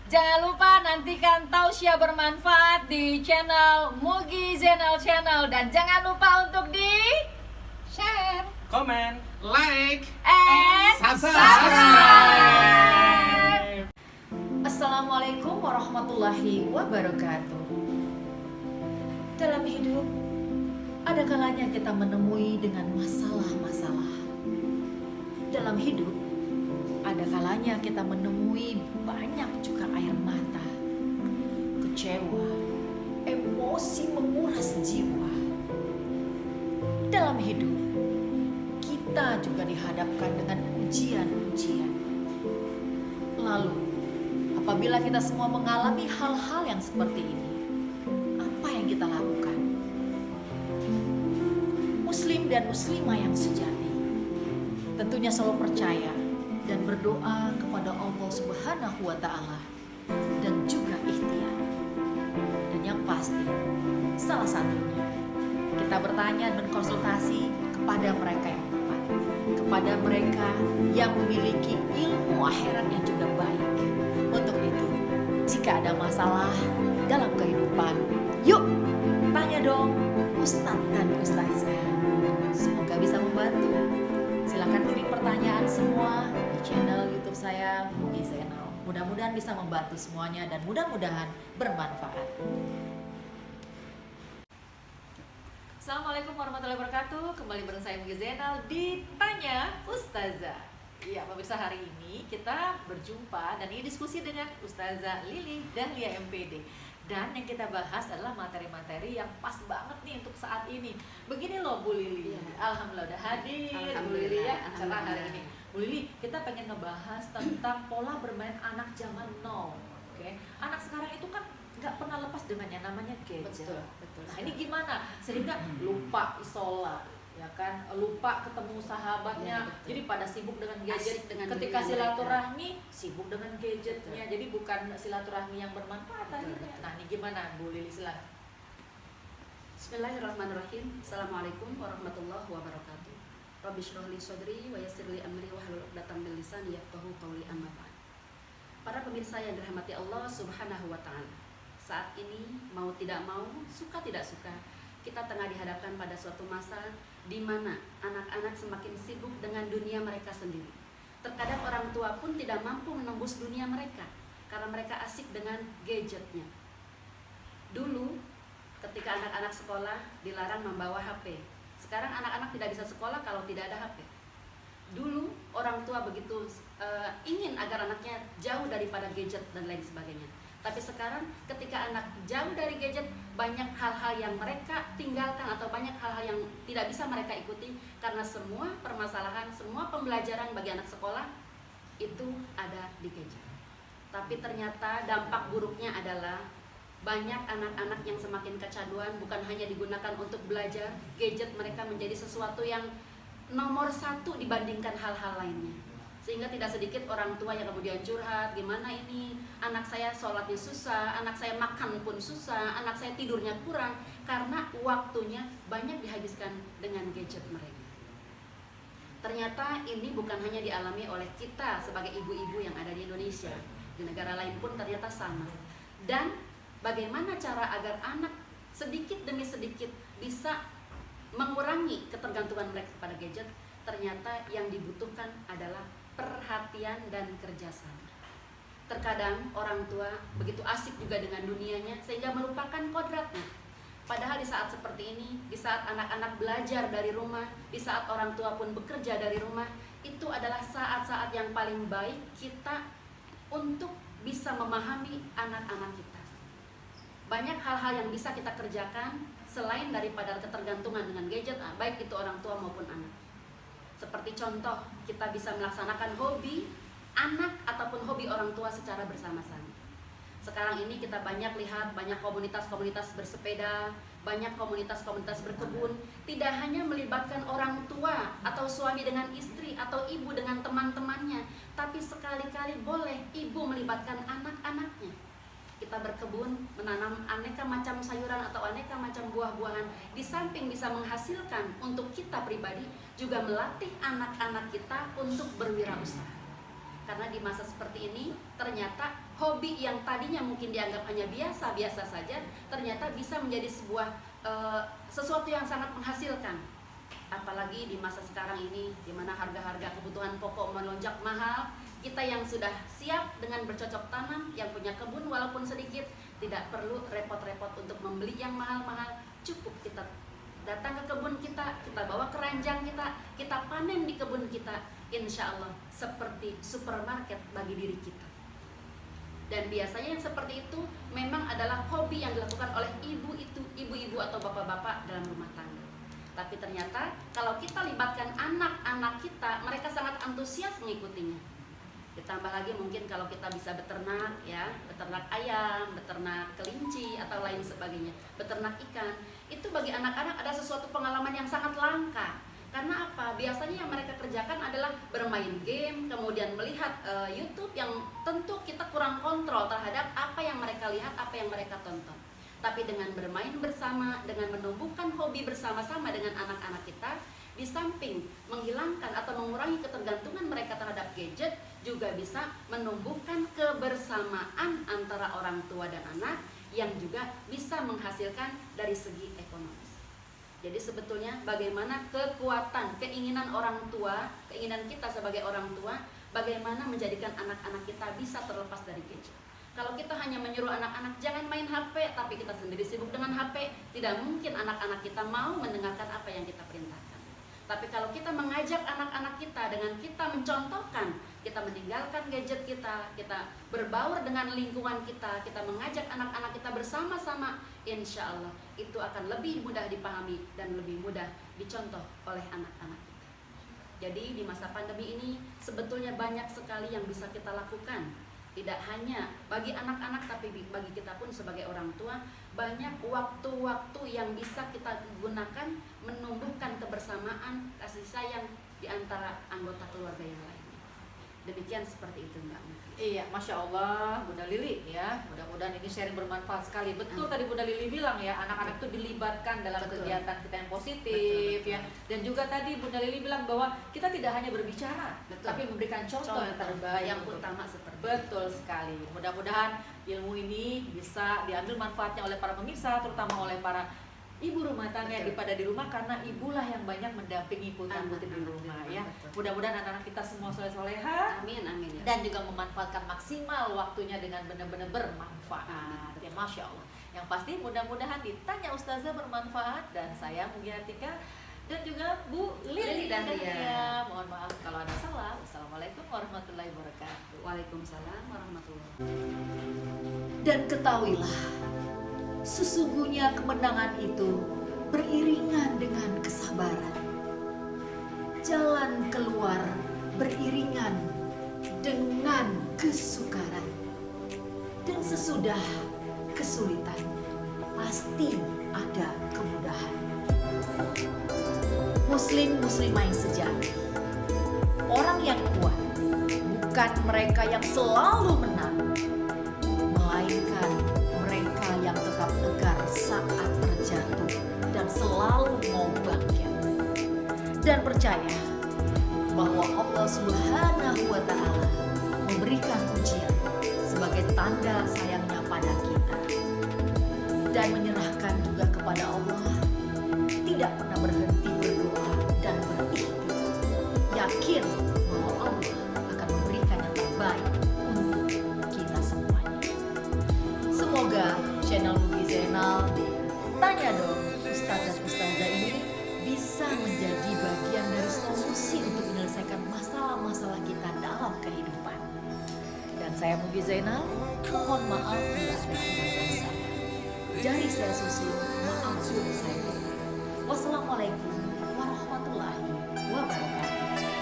Jangan lupa nantikan tausiah bermanfaat di channel Mugi Zainal Channel. Dan jangan lupa untuk di share, Comment, like, and subscribe. Assalamualaikum warahmatullahi wabarakatuh. Dalam hidup, ada kalanya kita menemui dengan masalah-masalah. Dalam hidup, ada kalanya kita menemui banyak juga air mata, kecewa, emosi menguras jiwa. Dalam hidup, kita juga dihadapkan dengan ujian-ujian. Lalu, apabila kita semua mengalami hal-hal yang seperti ini, apa yang kita lakukan? Muslim dan muslimah yang sejati tentunya selalu percaya dan berdoa kepada Allah Subhanahu wa Ta'ala, dan juga ikhtiar. Dan yang pasti, salah satunya kita bertanya dan konsultasi kepada mereka yang tepat, kepada mereka yang memiliki ilmu akhirat yang juga baik. Untuk itu, jika ada masalah dalam kehidupan, yuk tanya dong Ustadz dan Ustazah. Semoga bisa membantu. Silakan kirim pertanyaan semua di channel YouTube saya, Mugi Zainal. Mudah-mudahan bisa membantu semuanya dan mudah-mudahan bermanfaat. Assalamualaikum warahmatullahi wabarakatuh. Kembali bersama saya Mugi Zainal di Tanya Ustazah. Iya, pemirsa, hari ini kita berjumpa dan ini diskusi dengan Ustazah Lili Dahlia MPD. Dan yang kita bahas adalah materi-materi yang pas banget nih untuk saat ini. Begini loh Bu Lili, ya. Alhamdulillah udah hadir Bu Lili ya acara hari ini. Bu Lili, kita pengen ngebahas tentang pola bermain anak zaman now. Oke, anak sekarang itu kan nggak pernah lepas dengan yang namanya gadget. Betul. Nah ini gimana? Sehingga lupa isola, ya kan, lupa ketemu sahabatnya, Ya, jadi pada sibuk dengan gadget. Dengan ketika dunia silaturahmi sibuk dengan gadgetnya, Betul. jadi bukan silaturahmi yang bermanfaat akhirnya. Betul. Nah ini gimana Bu Lili, silakan. Bismillahirrahmanirrahim. Assalamualaikum warahmatullahi wabarakatuh. Rabbi shrah li sadri wa yassir li amri wahlul 'uqdatam min lisani yafqahu qawli, amma ba'd. Para pemirsa yang dirahmati Allah Subhanahu wa Ta'ala, saat ini mau tidak mau, suka tidak suka, kita tengah dihadapkan pada suatu masa di mana anak-anak semakin sibuk dengan dunia mereka sendiri. Terkadang orang tua pun tidak mampu menembus dunia mereka karena mereka asik dengan gadgetnya. Dulu ketika anak-anak sekolah dilarang membawa HP. Sekarang anak-anak tidak bisa sekolah kalau tidak ada HP. Dulu orang tua begitu ingin agar anaknya jauh daripada gadget dan lain sebagainya. Tapi sekarang ketika anak jauh dari gadget, banyak hal-hal yang mereka tinggalkan atau banyak hal-hal yang tidak bisa mereka ikuti karena semua permasalahan, semua pembelajaran bagi anak sekolah itu ada di gadget. Tapi ternyata dampak buruknya adalah banyak anak-anak yang semakin kecanduan, bukan hanya digunakan untuk belajar, gadget mereka menjadi sesuatu yang nomor satu dibandingkan hal-hal lainnya. Sehingga tidak sedikit orang tua yang kemudian curhat, gimana ini anak saya sholatnya susah, anak saya makan pun susah, anak saya tidurnya kurang, karena waktunya banyak dihabiskan dengan gadget mereka. Ternyata ini bukan hanya dialami oleh kita sebagai ibu-ibu yang ada di Indonesia, di negara lain pun ternyata sama. Dan bagaimana cara agar anak sedikit demi sedikit bisa mengurangi ketergantungan mereka pada gadget? Ternyata yang dibutuhkan adalah perhatian dan kerjasama. Terkadang orang tua begitu asik juga dengan dunianya sehingga melupakan kodratnya. Padahal di saat seperti ini, di saat anak-anak belajar dari rumah, di saat orang tua pun bekerja dari rumah, itu adalah saat-saat yang paling baik kita untuk bisa memahami anak-anak kita. Banyak hal-hal yang bisa kita kerjakan selain daripada ketergantungan dengan gadget, baik itu orang tua maupun anak. Seperti contoh, kita bisa melaksanakan hobi anak ataupun hobi orang tua secara bersama-sama. Sekarang ini kita banyak lihat banyak komunitas-komunitas bersepeda, banyak komunitas-komunitas berkebun, tidak hanya melibatkan orang tua atau suami dengan istri atau ibu dengan teman-temannya, tapi sekali-kali boleh ibu melibatkan anak-anaknya. Kita berkebun, menanam aneka macam sayuran atau aneka macam buah-buahan, di samping bisa menghasilkan untuk kita pribadi, juga melatih anak-anak kita untuk berwirausaha. Karena di masa seperti ini ternyata hobi yang tadinya mungkin dianggap hanya biasa-biasa saja, ternyata bisa menjadi sebuah sesuatu yang sangat menghasilkan. Apalagi di masa sekarang ini, di mana harga-harga kebutuhan pokok melonjak mahal, kita yang sudah siap dengan bercocok tanam, yang punya kebun walaupun sedikit, tidak perlu repot-repot untuk membeli yang mahal-mahal. Cukup kita datang ke kebun kita bawa keranjang kita panen di kebun kita, insya Allah seperti supermarket bagi diri kita. Dan biasanya yang seperti itu memang adalah hobi yang dilakukan oleh ibu-ibu atau bapak-bapak dalam rumah tangga. Tapi ternyata kalau kita libatkan anak-anak kita, mereka sangat antusias mengikutinya. Ditambah lagi mungkin kalau kita bisa beternak ya, beternak ayam, beternak kelinci atau lain sebagainya, beternak ikan, itu bagi anak-anak ada sesuatu pengalaman yang sangat langka. Karena apa? Biasanya yang mereka kerjakan adalah bermain game, kemudian melihat YouTube yang tentu kita kurang kontrol terhadap apa yang mereka lihat, apa yang mereka tonton. Tapi dengan bermain bersama, dengan menumbuhkan hobi bersama-sama dengan anak-anak kita, di samping menghilangkan atau mengurangi ketergantungan mereka terhadap gadget, juga bisa menumbuhkan kebersamaan antara orang tua dan anak yang juga bisa menghasilkan dari segi ekonomis. Jadi sebetulnya bagaimana kekuatan, keinginan orang tua, keinginan kita sebagai orang tua, bagaimana menjadikan anak-anak kita bisa terlepas dari gadget. Kalau kita hanya menyuruh anak-anak jangan main HP, tapi kita sendiri sibuk dengan HP, tidak mungkin anak-anak kita mau mendengarkan apa yang kita perintahkan. Tapi kalau kita mengajak anak-anak kita dengan kita mencontohkan, kita meninggalkan gadget kita berbaur dengan lingkungan kita mengajak anak-anak kita bersama-sama, insya Allah itu akan lebih mudah dipahami dan lebih mudah dicontoh oleh anak-anak kita. Jadi di masa pandemi ini sebetulnya banyak sekali yang bisa kita lakukan. Tidak hanya bagi anak-anak tapi bagi kita pun sebagai orang tua, banyak waktu-waktu yang bisa kita gunakan menumbuhkan kebersamaan, kasih sayang di antara anggota keluarga yang lainnya. Demikian seperti itu Mbak Muti. Iya, Masya Allah Bunda Lili ya. Mudah-mudahan ini sharing bermanfaat sekali. Betul tadi Bunda Lili bilang ya, anak-anak itu dilibatkan dalam kegiatan kita yang positif ya. Dan juga tadi Bunda Lili bilang bahwa kita tidak hanya berbicara, tapi memberikan contoh yang terbaik. Yang utama seperti betul sekali. Mudah-mudahan ilmu ini bisa diambil manfaatnya oleh para pemirsa, terutama oleh para ibu rumah tangga yang pada di rumah, karena ibulah yang banyak mendampingi putra-putri di rumah ya. Mudah-mudahan anak-anak kita semua soleh-soleha. Amin amin ya. Dan juga memanfaatkan maksimal waktunya dengan benar-benar bermanfaat. Ya Masya Allah. Yang pasti mudah-mudahan ditanya Ustazah bermanfaat, dan saya Mugia Atika dan juga Bu Lili dan Dia. Mohon maaf kalau ada salah. Wassalamualaikum warahmatullahi wabarakatuh. Waalaikumsalam warahmatullahi wabarakatuh. Dan ketahuilah, sesungguhnya kemenangan itu beriringan dengan kesabaran. Jalan keluar beriringan dengan kesukaran. Dan sesudah kesulitan, pasti ada kemudahan. Muslim-muslimah yang sejati, orang yang kuat bukan mereka yang selalu menang, melainkan mereka yang tetap tegar saat terjatuh dan selalu mau bangkit. Dan percaya bahwa Allah Subhanahu wa Ta'ala memberikan ujian sebagai tanda sayangnya pada kita, dan menyerahkan juga kepada Allah, tidak pernah berhenti berdoa dan berikhtiar, yakin bahwa Allah akan memberikan yang terbaik untuk kita semuanya. Semoga channel Mugi Zainal Tanya Dong Ustazah-Ustazah ini bisa menjadi bagian dari solusi untuk menyelesaikan masalah-masalah kita dalam kehidupan. Dan saya Mugi Zainal, mohon maaf bila ada kesalahan saya. Dari saya Susi, maaf pun saya. Wassalamualaikum warahmatullahi wabarakatuh.